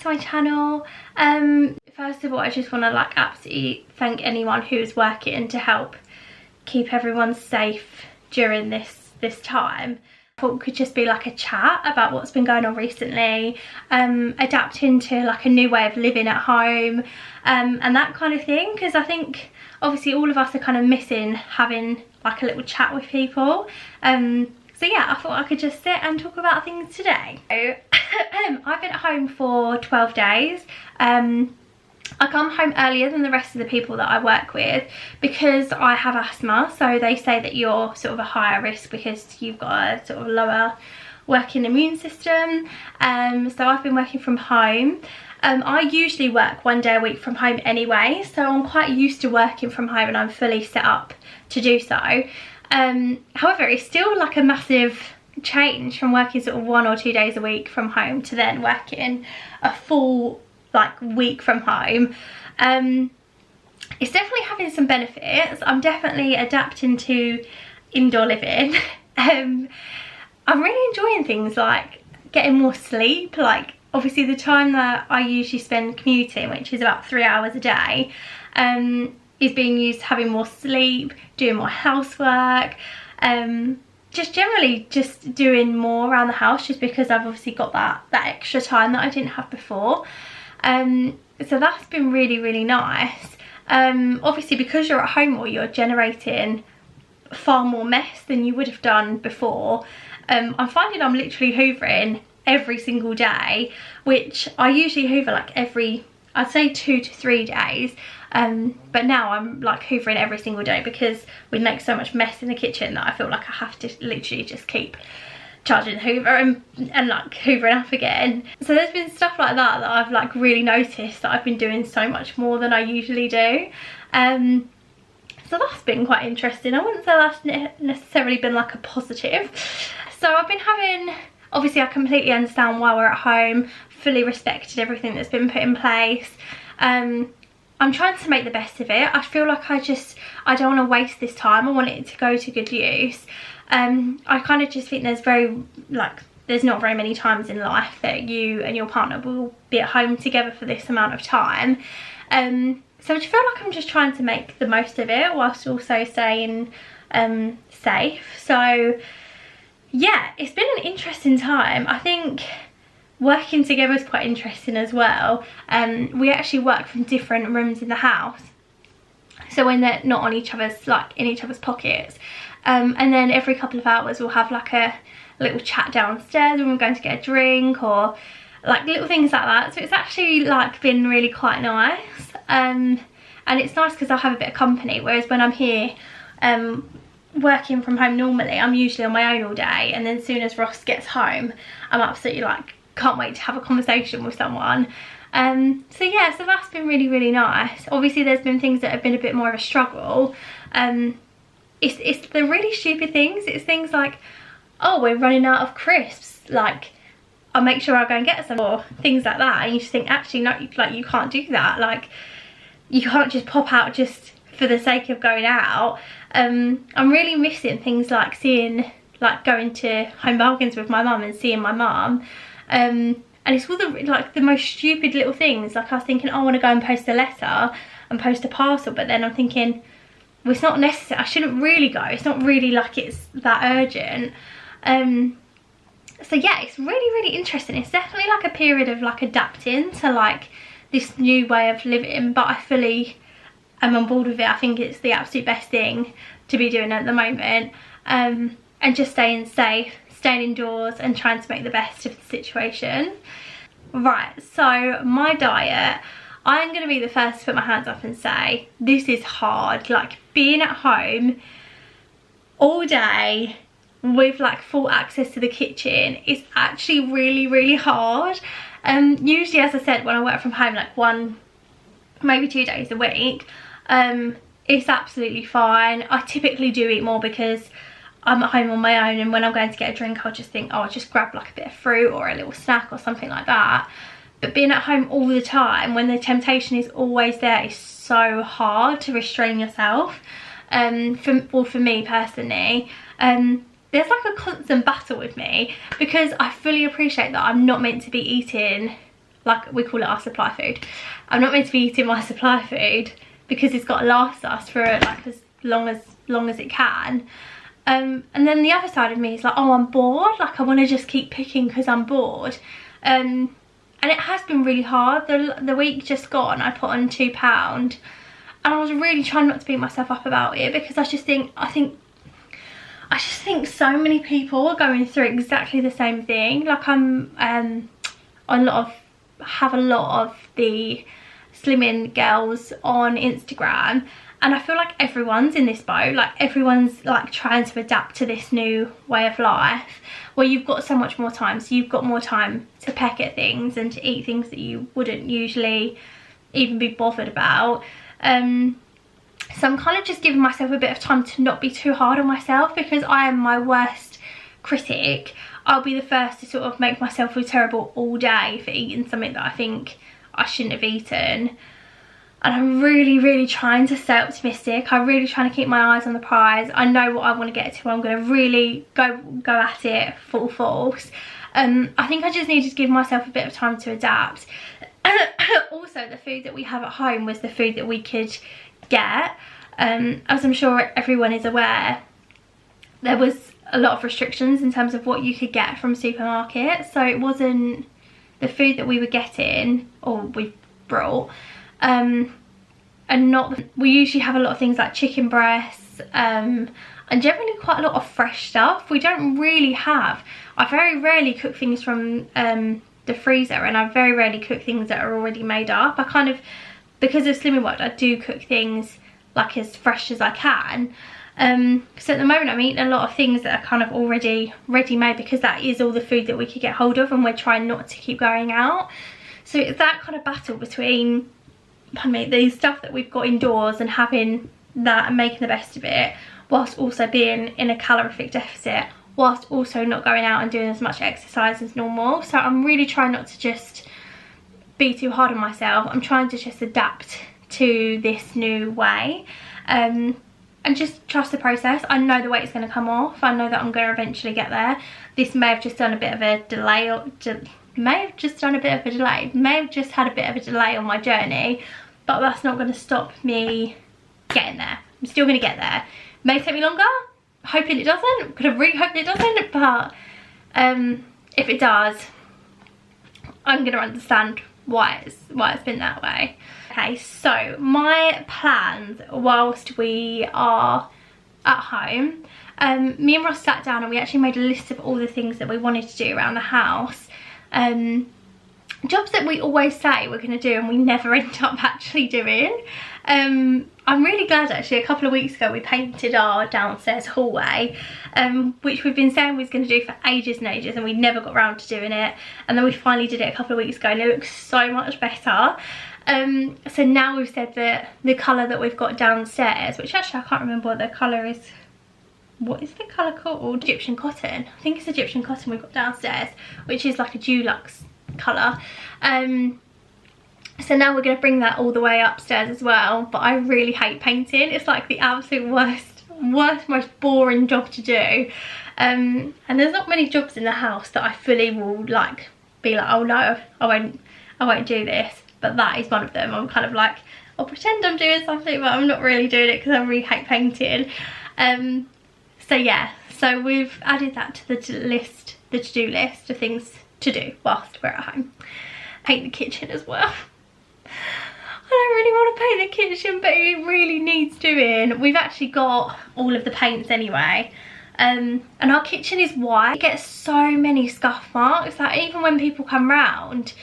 to my channel. First of all, I just want to like absolutely thank anyone who's working to help keep everyone safe during this time. I thought it could just be like a chat about what's been going on recently, adapting to like a new way of living at home, and that kind of thing, because I think obviously all of us are kind of missing having like a little chat with people. So yeah, I thought I could just sit and talk about things today. So, I've been at home for 12 days. I come home earlier than the rest of the people that I work with because I have asthma, so they say that you're sort of a higher risk because you've got a sort of lower working immune system. So I've been working from home. I usually work 1 day a week from home anyway, so I'm quite used to working from home and I'm fully set up to do so. However, it's still like a massive change from working sort of 1 or 2 days a week from home to then working a full like week from home. It's definitely having some benefits. I'm definitely adapting to indoor living. I'm really enjoying things like getting more sleep. Like obviously the time that I usually spend commuting, which is about 3 hours a day, is being used to having more sleep, doing more housework, just generally just doing more around the house, just because I've obviously got that extra time that I didn't have before. So that's been really nice. Obviously because you're at home more, you're generating far more mess than you would have done before. I'm finding I'm literally hoovering every single day, which I usually hoover like every, I'd say 2 to 3 days. But now I'm like hoovering every single day because we make so much mess in the kitchen that I feel like I have to literally just keep charging the hoover and like hoovering up again. So there's been stuff like that I've like really noticed that I've been doing so much more than I usually do. So that's been quite interesting. I wouldn't say that's necessarily been like a positive. So I've been having, obviously I completely understand why we're at home, fully respected everything that's been put in place. I'm trying to make the best of it. I feel like I don't want to waste this time. I want it to go to good use. I kind of just think there's not very many times in life that you and your partner will be at home together for this amount of time. So I just feel like I'm just trying to make the most of it whilst also staying safe. So yeah, it's been an interesting time. I think working together is quite interesting as well. We actually work from different rooms in the house, so when they're not on each other's, like in each other's pockets. And then every couple of hours we'll have like a little chat downstairs when we're going to get a drink, or like little things like that. So it's actually like been really quite nice. And it's nice because I'll have a bit of company, whereas when I'm here working from home normally, I'm usually on my own all day, and then as soon as Ross gets home I'm absolutely like can't wait to have a conversation with someone. So yeah, so that's been really nice. Obviously there's been things that have been a bit more of a struggle. It's the really stupid things. It's things like, oh, we're running out of crisps, like I'll make sure I go and get some, or things like that. And you just think, actually no, like you can't do that. Like you can't just pop out just for the sake of going out. I'm really missing things like going to Home Bargains with my mum and seeing my mum. And it's all the most stupid little things. Like I was thinking, oh, I want to go and post a letter and post a parcel, but then I'm thinking, well, it's not necessary. I shouldn't really go. It's not really like it's that urgent. So yeah, it's really interesting. It's definitely like a period of like adapting to like this new way of living, but I fully am on board with it. I think it's the absolute best thing to be doing at the moment. And just staying safe, staying indoors and trying to make the best of the situation. Right, so my diet, I'm going to be the first to put my hands up and say this is hard. Like being at home all day with like full access to the kitchen is actually really hard. Usually, as I said, when I work from home like 1, maybe 2 days a week, it's absolutely fine. I typically do eat more because I'm at home on my own, and when I'm going to get a drink I'll just think, oh, I'll just grab like a bit of fruit or a little snack or something like that. But being at home all the time when the temptation is always there is so hard to restrain yourself. For me personally, there's like a constant battle with me because I fully appreciate that I'm not meant to be eating like we call it our supply food. I'm not meant to be eating my supply food because it's got to last us for like as long as it can. And then the other side of me is like, oh, I'm bored, like I want to just keep picking because I'm bored. And it has been really hard. The week just gone, I put on 2 pounds, and I was really trying not to beat myself up about it, because I just think so many people are going through exactly the same thing. Like I'm have a lot of the slimming girls on Instagram, and I feel like everyone's in this boat. Like everyone's like trying to adapt to this new way of life where you've got so much more time, so you've got more time to peck at things and to eat things that you wouldn't usually even be bothered about. So I'm kind of just giving myself a bit of time to not be too hard on myself, because I am my worst critic. I'll be the first to sort of make myself feel terrible all day for eating something that I think I shouldn't have eaten. And I'm really trying to stay optimistic. I'm really trying to keep my eyes on the prize. I know what I want to get to. I'm going to really go at it full force. I think I just needed to give myself a bit of time to adapt. Also, the food that we have at home was the food that we could get. As I'm sure everyone is aware, there was a lot of restrictions in terms of what you could get from supermarkets, so it wasn't the food that we were getting or we brought, and we usually have a lot of things like chicken breasts, and generally quite a lot of fresh stuff. We don't really have, I very rarely cook things from the freezer, and I very rarely cook things that are already made up. I kind of, because of Slimming World, I do cook things like as fresh as I can. So at the moment I'm eating a lot of things that are kind of already ready-made, because that is all the food that we could get hold of, and we're trying not to keep going out. So it's that kind of battle between, the stuff that we've got indoors and having that and making the best of it, whilst also being in a calorific deficit, whilst also not going out and doing as much exercise as normal. So I'm really trying not to just be too hard on myself. I'm trying to just adapt to this new way, and just trust the process. I know the weight's going to come off. I know that I'm going to eventually get there. This may have just done a bit of a delay, may have just had a bit of a delay on my journey, but that's not going to stop me getting there. I'm still going to get there. May take me longer, hoping it doesn't, kind of really hoping it doesn't, but if it does, I'm going to understand why it's been that way. Okay, so my plans whilst we are at home, me and Ross sat down and we actually made a list of all the things that we wanted to do around the house. Jobs that we always say we're going to do and we never end up actually doing. I'm really glad actually, a couple of weeks ago we painted our downstairs hallway, which we've been saying we was going to do for ages and ages, and we never got around to doing it, and then we finally did it a couple of weeks ago and it looks so much better. So now we've said that the colour that we've got downstairs, which actually I can't remember what the colour is, what is the colour called? Egyptian cotton. I think it's Egyptian cotton we've got downstairs, which is like a dulux colour. So now we're going to bring that all the way upstairs as well, but I really hate painting. It's like the absolute worst, most boring job to do. And there's not many jobs in the house that I fully will like be like, oh no, I won't do this. But that is one of them. I'm kind of like, I'll pretend I'm doing something, but I'm not really doing it because I really hate painting. So yeah, so we've added that to the to-do list of things to do whilst we're at home. Paint the kitchen as well. I don't really want to paint the kitchen, but it really needs doing. We've actually got all of the paints anyway. And our kitchen is white. It gets so many scuff marks. Like even when people come round,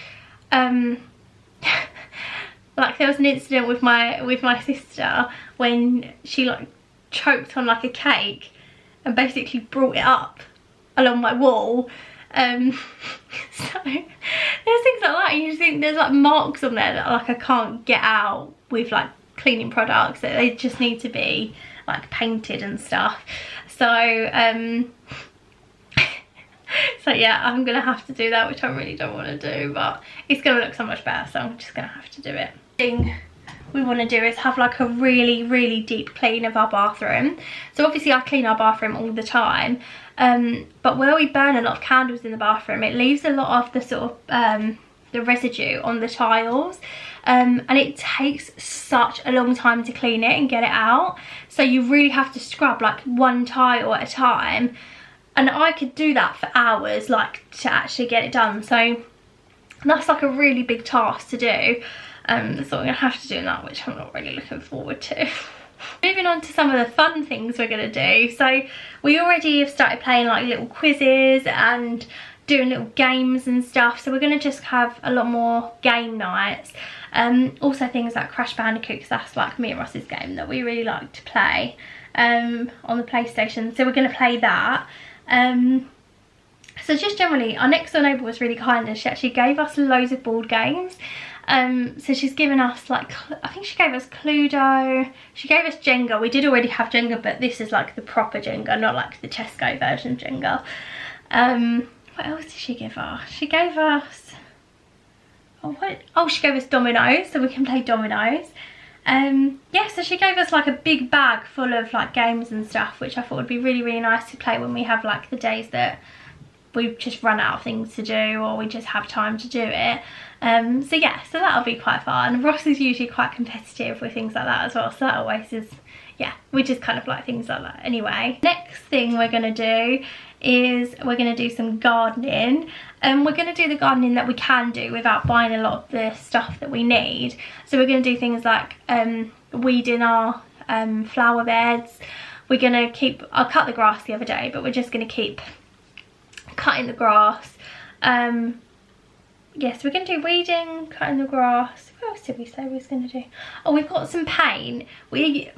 like there was an incident with my sister when she like choked on like a cake and basically brought it up along my wall. So there's things like that. You just think there's like marks on there that like I can't get out with like cleaning products, that they just need to be like painted and stuff. So so yeah, I'm gonna have to do that, which I really don't want to do, but it's gonna look so much better, so I'm just gonna have to do it. Thing we want to do is have like a really deep clean of our bathroom. So obviously I clean our bathroom all the time, but where we burn a lot of candles in the bathroom, it leaves a lot of the sort of the the residue on the tiles. And it takes such a long time to clean it and get it out. So you really have to scrub like one tile at a time. And I could do that for hours, like to actually get it done. So that's like a really big task to do. So I'm gonna have to do that, which I'm not really looking forward to. Moving on to some of the fun things we're gonna do. So we already have started playing like little quizzes and doing little games and stuff. So we're gonna just have a lot more game nights. Also things like Crash Bandicoot, because that's like me and Ross's game that we really like to play on the PlayStation. So we're gonna play that. So just generally, our next door neighbour was really kind and she actually gave us loads of board games. So she's given us like, I think she gave us Cluedo, she gave us Jenga. We did already have Jenga, but this is like the proper Jenga, not like the Tesco version Jenga. What else did she give us? She gave us, she gave us dominoes, so we can play dominoes. Yeah, so she gave us like a big bag full of like games and stuff, which I thought would be really, really nice to play when we have like the days that we just run out of things to do or we just have time to do it. So yeah, so that'll be quite fun. Ross is usually quite competitive with things like that as well, so that always is, yeah, we just kind of like things like that anyway. Next thing we're gonna do is we're gonna do some gardening. We're gonna do the gardening that we can do without buying a lot of the stuff that we need. So we're gonna do things like weeding our flower beds. We're gonna I cut the grass the other day, but we're just gonna keep cutting the grass. Yes, we're going to do weeding, cutting the grass. What else did we say we was going to do? Oh, we've got some paint. We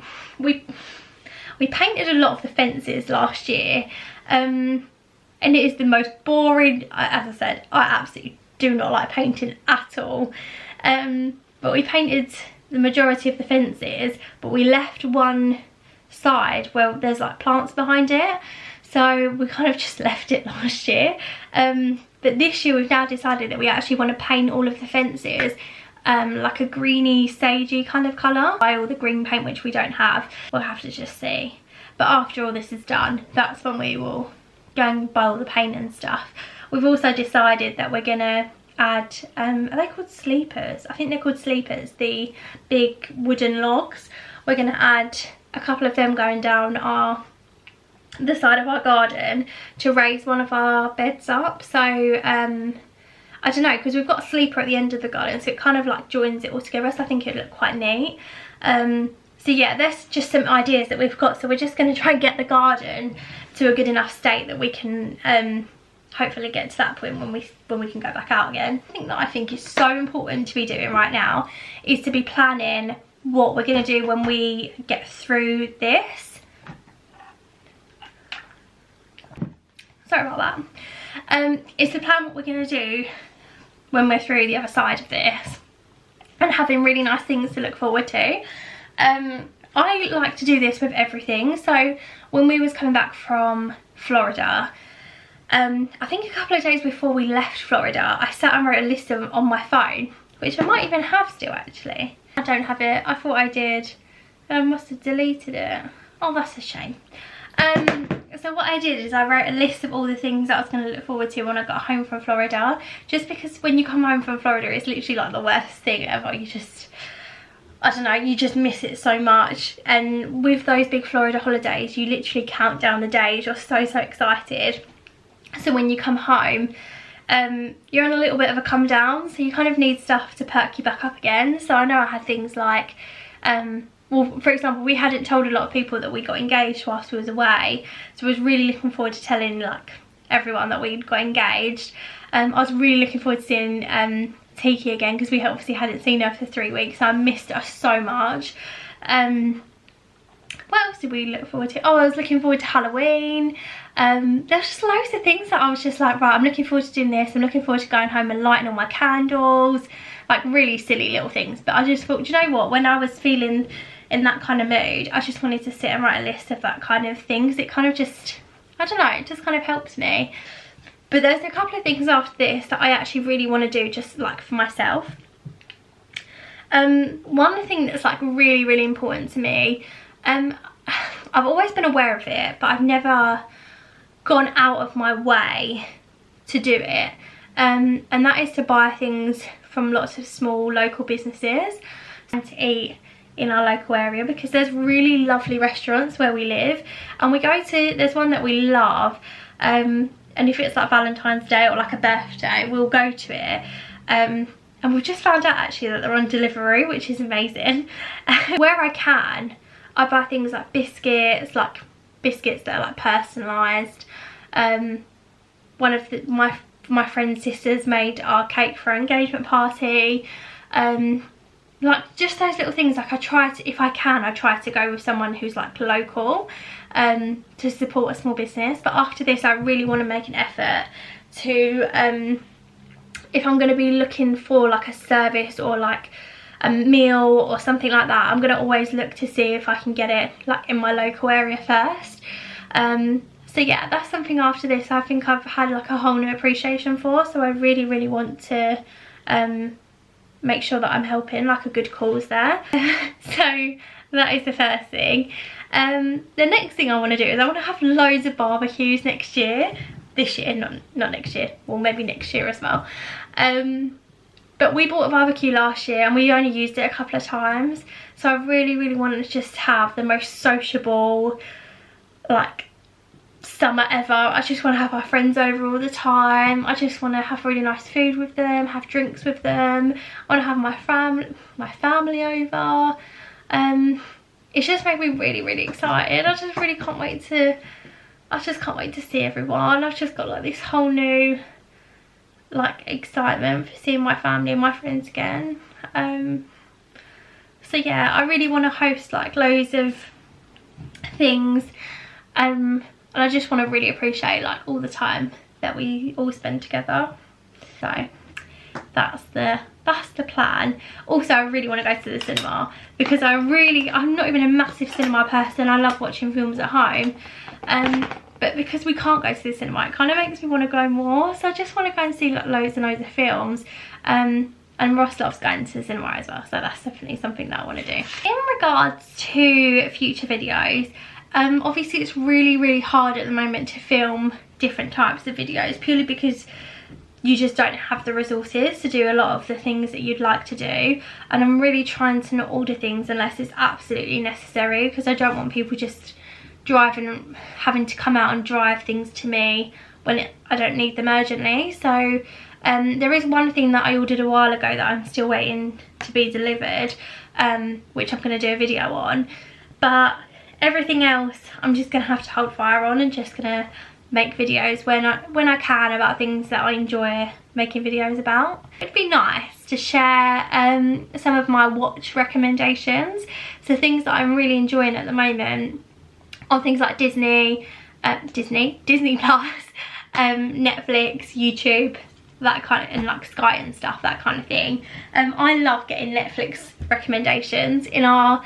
painted a lot of the fences last year. And it is the most boring, as I said, I absolutely do not like painting at all. But we painted the majority of the fences, but we left one side where there's like plants behind it. So we kind of just left it last year. But this year we've now decided that we actually want to paint all of the fences like a greeny, sagey kind of colour. Buy all the green paint, which we don't have. We'll have to just see. But after all this is done, that's when we will go and buy all the paint and stuff. We've also decided that we're going to add, are they called sleepers? I think they're called sleepers, the big wooden logs. We're going to add a couple of them going down the side of our garden to raise one of our beds up. So I don't know, because we've got a sleeper at the end of the garden, so it kind of like joins it all together, so I think it'd look quite neat. So yeah, that's just some ideas that we've got. So we're just going to try and get the garden to a good enough state that we can hopefully get to that point when we can go back out again. The thing that I think is so important to be doing right now is to be planning what we're going to do when we get through this. Sorry about that. Is to plan what we're going to do when we're through the other side of this and having really nice things to look forward to. I like to do this with everything. So when we was coming back from Florida, I think a couple of days before we left Florida, I sat and wrote a list of them on my phone, which I might even have still actually. I don't have it. I thought I did. I must have deleted it. Oh, that's a shame. So what I did is I wrote a list of all the things that I was going to look forward to when I got home from Florida. Just because when you come home from Florida, it's literally like the worst thing ever. You just, I don't know, you just miss it so much. And with those big Florida holidays, you literally count down the days. You're so excited. So when you come home, you're on a little bit of a come down. So you kind of need stuff to perk you back up again. So I know I had things like, well, for example, we hadn't told a lot of people that we got engaged whilst we was away. So I was really looking forward to telling like everyone that we'd got engaged. I was really looking forward to seeing Tiki again, because we obviously hadn't seen her for 3 weeks. So I missed her so much. What else did we look forward to? Oh, I was looking forward to Halloween. There's just loads of things that I was just like, right, I'm looking forward to doing this. I'm looking forward to going home and lighting all my candles. Like really silly little things. But I just thought, do you know what? When I was feeling in that kind of mood, I just wanted to sit and write a list of that kind of things. It kind of just, I don't know, it just kind of helps me. But there's a couple of things after this that I actually really want to do just like for myself. One thing that's like really important to me, I've always been aware of it, but I've never gone out of my way to do it. and that is to buy things from lots of small local businesses and to eat in our local area, because there's really lovely restaurants where we live, and we go to, there's one that we love, and if it's like Valentine's Day or like a birthday, we'll go to it, and we've just found out actually that they're on delivery, which is amazing. Where I can, I buy things like biscuits that are like personalised. One of my friend's sisters made our cake for our engagement party. Like just those little things, like I try to, if I can, I try to go with someone who's like local, to support a small business. But after this, I really want to make an effort to, if I'm going to be looking for like a service or like a meal or something like that, I'm going to always look to see if I can get it like in my local area first. So yeah, that's something after this I think I've had like a whole new appreciation for, so I really want to make sure that I'm helping like a good cause there. So that is the first thing. The next thing I want to do is I want to have loads of barbecues next year. This year, not next year, well maybe next year as well. But we bought a barbecue last year and we only used it a couple of times, so I really want to just have the most sociable like summer ever. I just want to have my friends over all the time. I just want to have really nice food with them, have drinks with them. I want to have my family over. It's just made me really excited. I just really can't wait to see everyone. I've just got like this whole new like excitement for seeing my family and my friends again. So yeah, I really want to host like loads of things, and I just want to really appreciate like all the time that we all spend together. So that's the plan. Also, I really want to go to the cinema, because I'm not even a massive cinema person. I love watching films at home, but because we can't go to the cinema, it kind of makes me want to go more. So I just want to go and see like loads and loads of films. And Ross loves going to the cinema as well, so that's definitely something that I want to do. In regards to future videos, obviously it's really hard at the moment to film different types of videos, purely because you just don't have the resources to do a lot of the things that you'd like to do, and I'm really trying to not order things unless it's absolutely necessary, because I don't want people just driving, having to come out and drive things to me when I don't need them urgently. So there is one thing that I ordered a while ago that I'm still waiting to be delivered, which I'm going to do a video on, but everything else I'm just going to have to hold fire on, and just going to make videos when I can about things that I enjoy making videos about. It'd be nice to share some of my watch recommendations, so things that I'm really enjoying at the moment on things like Disney Plus, Netflix, YouTube, that kind of, and like Sky and stuff, that kind of thing. I love getting Netflix recommendations. In our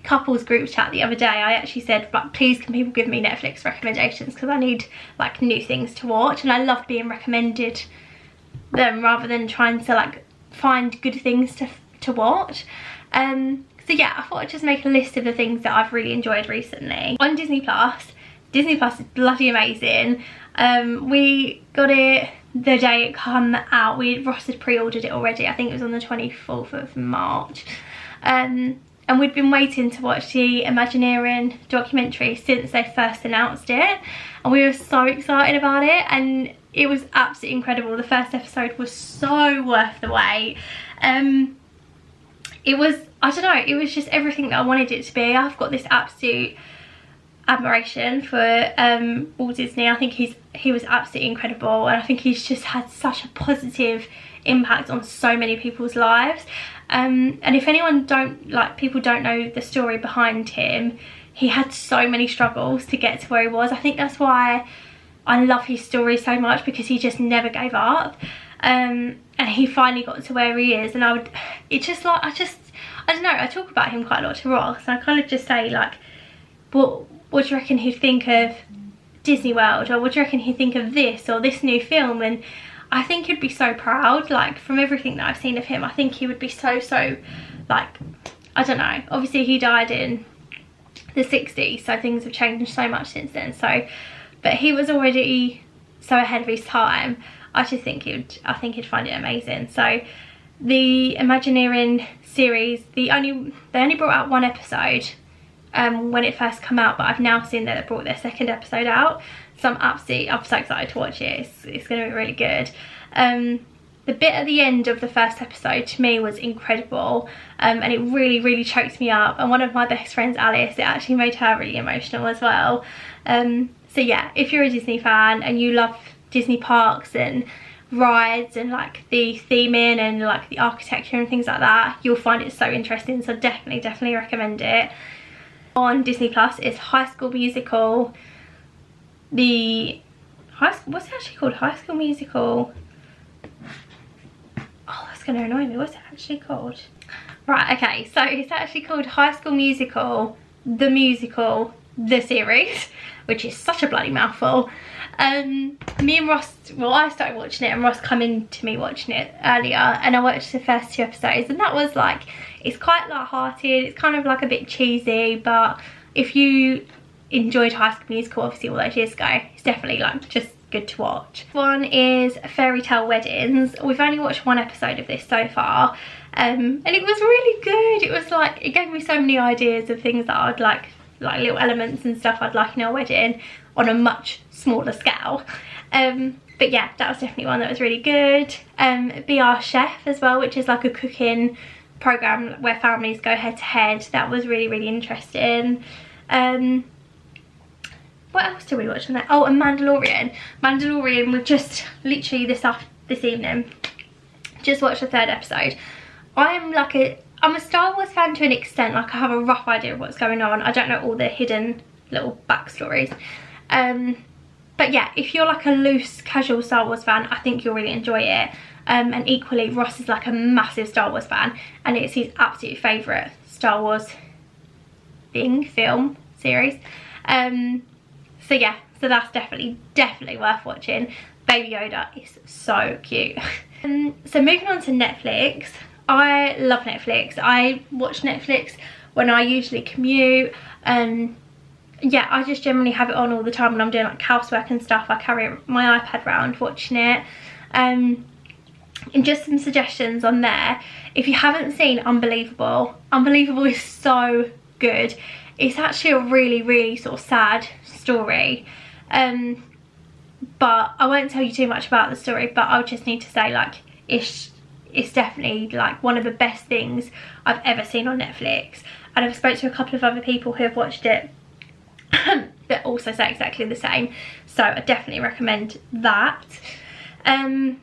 couples group chat the other day, I actually said, like, please can people give me Netflix recommendations, because I need like new things to watch, and I love being recommended them rather than trying to like find good things to watch. So yeah, I thought I'd just make a list of the things that I've really enjoyed recently. On Disney Plus is bloody amazing. We got it the day it come out. Ross had pre-ordered it already. I think it was on the 24th of March. And we'd been waiting to watch the Imagineering documentary since they first announced it, and we were so excited about it, and it was absolutely incredible. The first episode was so worth the wait. It was, I don't know, it was just everything that I wanted it to be. I've got this absolute admiration for Walt Disney. I think he was absolutely incredible, and I think he's just had such a positive impact on so many people's lives. And if people don't know the story behind him, he had so many struggles to get to where he was. I think that's why I love his story so much, because he just never gave up, and he finally got to where he is. And I don't know, I talk about him quite a lot to Ross, and I kind of just say like, what do you reckon he'd think of Disney World, or what do you reckon he'd think of this or this new film? And I think he'd be so proud, like, from everything that I've seen of him. I think he would be so like, I don't know, obviously he died in the 60s, so things have changed so much since then, so, but he was already so ahead of his time. I think he'd find it amazing. So the Imagineering series, they only brought out one episode when it first came out, but I've now seen that they brought their second episode out, so I'm so excited to watch it. It's going to be really good. The bit at the end of the first episode to me was incredible, and it really choked me up, and one of my best friends, Alice, it actually made her really emotional as well. So yeah, if you're a Disney fan and you love Disney parks and rides and like the theming and like the architecture and things like that, you'll find it so interesting, so definitely recommend it. On Disney Plus is High School Musical. What's it actually called? High School Musical. Oh, that's going to annoy me. What's it actually called? Right, okay, so it's actually called High School Musical, the musical, the series, which is such a bloody mouthful. Me and Ross, well, I started watching it and Ross come into me watching it earlier, and I watched the first 2 episodes, and that was like, it's quite light-hearted, it's kind of like a bit cheesy, but if you enjoyed High School Musical obviously all those years ago, it's definitely like just good to watch. One is Fairy Tale Weddings. We've only watched 1 episode of this so far, and it was really good. It was like, it gave me so many ideas of things that I'd like little elements and stuff I'd like in a wedding on a much smaller scale. But yeah, that was definitely one that was really good. Be Our Chef as well, which is like a cooking program where families go head to head. That was really interesting. What else did we watch on that? Oh, and Mandalorian, we've just literally this evening just watched the 3rd episode. I'm a Star Wars fan to an extent, like I have a rough idea of what's going on. I don't know all the hidden little backstories. But yeah, if you're like a loose, casual Star Wars fan, I think you'll really enjoy it. And equally, Ross is like a massive Star Wars fan, and it's his absolute favourite Star Wars film series. So yeah, so that's definitely worth watching. Baby Yoda is so cute. So moving on to Netflix. I love Netflix. I watch Netflix when I usually commute. Yeah, I just generally have it on all the time when I'm doing like housework and stuff. I carry my iPad around watching it. And just some suggestions on there. If you haven't seen Unbelievable is so good. It's actually a really sort of sad story. But I won't tell you too much about the story, but I'll just need to say, like, it's definitely like one of the best things I've ever seen on Netflix. And I've spoke to a couple of other people who have watched it that also say exactly the same, so I definitely recommend that. I'm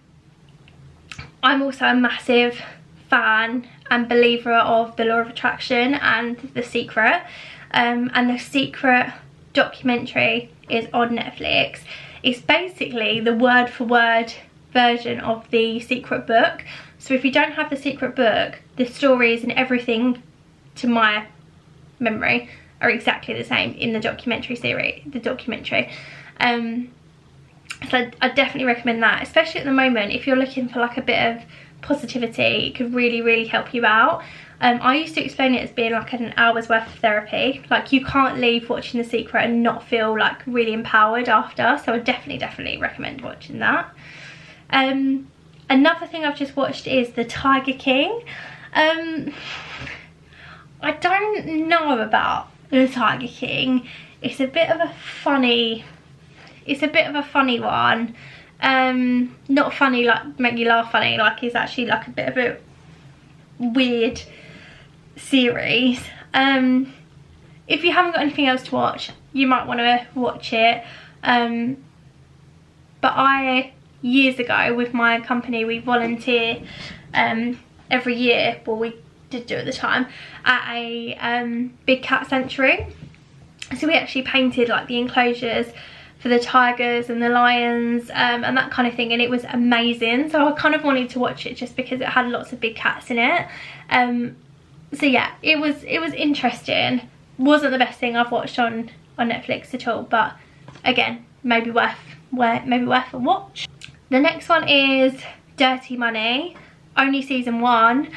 also a massive fan and believer of the Law of Attraction and The Secret, and The Secret documentary is on Netflix. It's basically the word for word version of The Secret book. So if you don't have The Secret book, the stories and everything, to my memory, are exactly the same in the documentary series, so I definitely recommend that, especially at the moment. If you're looking for like a bit of positivity, it could really help you out. I used to explain it as being like an hour's worth of therapy. Like, you can't leave watching The Secret and not feel like really empowered after, so I definitely recommend watching that. Another thing I've just watched is The Tiger King. I don't know about The Tiger King. It's a bit of a funny one. Not funny like make you laugh funny, like it's actually like a bit of a weird series. If you haven't got anything else to watch, you might want to watch it. But I, years ago with my company, we volunteer every year, well, we did do at the time, at a big cat sanctuary. So we actually painted like the enclosures for the tigers and the lions and that kind of thing, and it was amazing. So I kind of wanted to watch it just because it had lots of big cats in it. So yeah, it was interesting. Wasn't the best thing I've watched on Netflix at all, but again, maybe worth a watch. The next one is Dirty Money. Only season 1.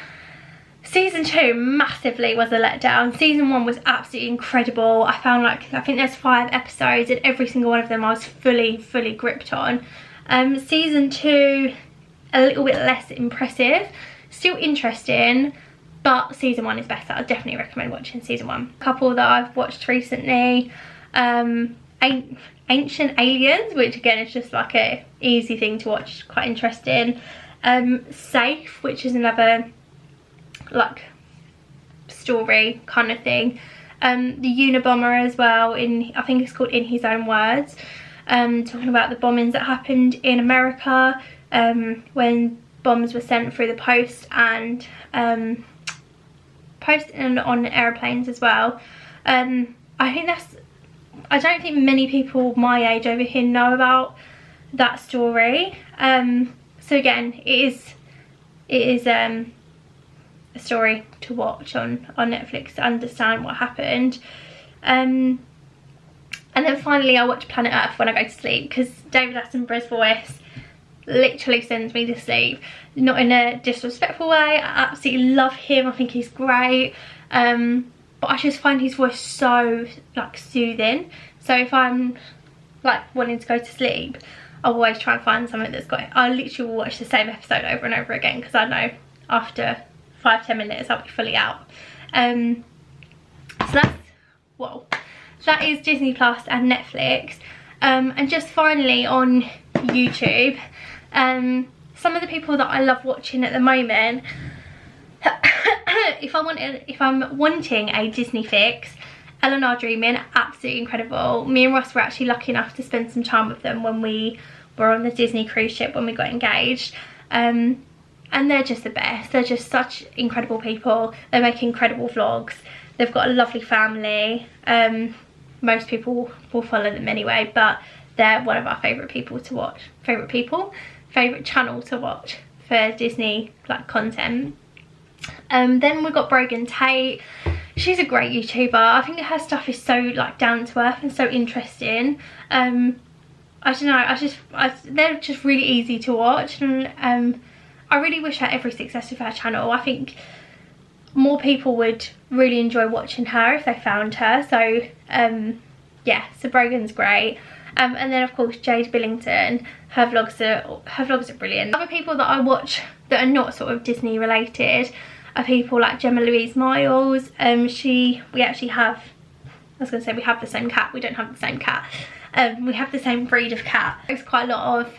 Season 2 massively was a letdown. Season 1 was absolutely incredible. I found like, I think there's 5 episodes, and every single one of them I was fully gripped on. Season 2, a little bit less impressive, still interesting, but season 1 is better. I definitely recommend watching season 1. A couple that I've watched recently, Ancient Aliens, which again is just like a easy thing to watch, quite interesting. Safe, which is another like story kind of thing. The Unabomber as well, I think it's called In His Own Words, talking about the bombings that happened in America, when bombs were sent through the post and on airplanes as well. I don't think many people my age over here know about that story. So again, it is a story to watch on Netflix to understand what happened. And then finally I watch Planet Earth when I go to sleep, because David Attenborough's voice literally sends me to sleep. Not in a disrespectful way, I absolutely love him, I think he's great. But I just find his voice so like soothing. So if I'm like wanting to go to sleep, I always try and find something that's got it. I literally will watch the same episode over and over again, because I know after 5-10 minutes I'll be fully out. So that's, whoa, that is Disney Plus and Netflix. And just finally on YouTube, some of the people that I love watching at the moment, if I'm wanting a Disney fix, Eleanor Dreaming, absolutely incredible. Me and Ross were actually lucky enough to spend some time with them when we were on the Disney cruise ship when we got engaged. And they're just the best. They're just such incredible people. They make incredible vlogs. They've got a lovely family. Most people will follow them anyway, but they're one of our favourite people to watch. Favourite channel to watch for Disney like content. Then we've got Brogan Tate. She's a great YouTuber. I think her stuff is so like down to earth and so interesting. I don't know, they're just really easy to watch, and I really wish her every success with her channel. I think more people would really enjoy watching her if they found her. So yeah, so Brogan's great. And then of course Jade Billington, her vlogs are brilliant. Other people that I watch that are not sort of Disney related are people like Gemma Louise Miles. We actually have, I was going to say we have the same cat, we don't have the same cat. We have the same breed of cat. There's quite a lot of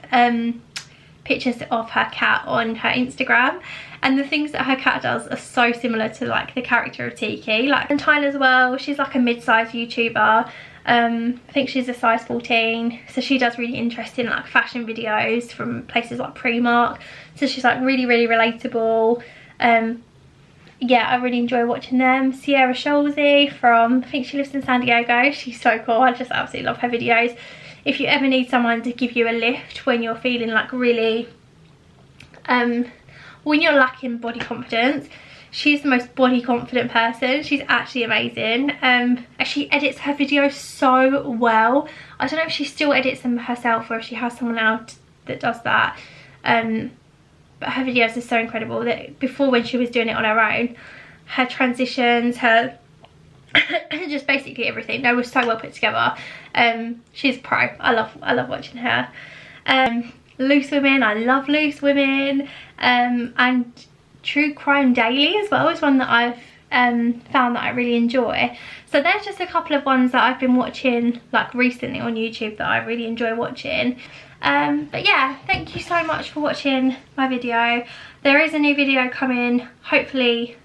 pictures of her cat on her Instagram, and the things that her cat does are so similar to like the character of Tiki. Like, and Tyler as well, she's like a mid-sized YouTuber. I think she's a size 14, so she does really interesting like fashion videos from places like Primark, so she's like really relatable. Yeah, I really enjoy watching them. Sierra Scholzy from, I think she lives in San Diego. She's so cool. I just absolutely love her videos. If you ever need someone to give you a lift when you're feeling like really, when you're lacking body confidence, she's the most body confident person. She's actually amazing. And she edits her videos so well. I don't know if she still edits them herself or if she has someone else that does that. But her videos are so incredible. That before, when she was doing it on her own, her transitions, her just basically everything, they were so well put together. She's pro. I love watching her. Loose Women, I love Loose Women. And True Crime Daily as well is one that I've found that I really enjoy. So there's just a couple of ones that I've been watching like recently on YouTube that I really enjoy watching. But yeah, thank you so much for watching my video. There is a new video coming hopefully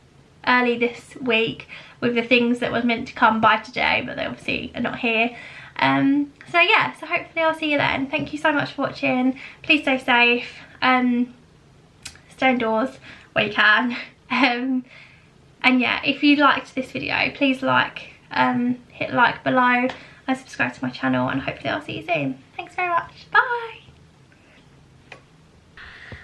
early this week with the things that was meant to come by today, but they obviously are not here. So yeah, so hopefully I'll see you then. Thank you so much for watching. Please stay safe. Stay indoors where you can. And yeah, if you liked this video, please hit like below and subscribe to my channel, and hopefully I'll see you soon. Thanks very much. Bye.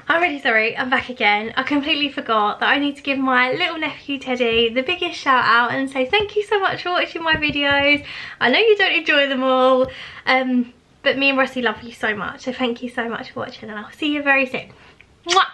I'm really sorry, I'm back again. I completely forgot that I need to give my little nephew Teddy the biggest shout out and say thank you so much for watching my videos. I know you don't enjoy them all, but me and Rossi love you so much, so thank you so much for watching, and I'll see you very soon. Mwah!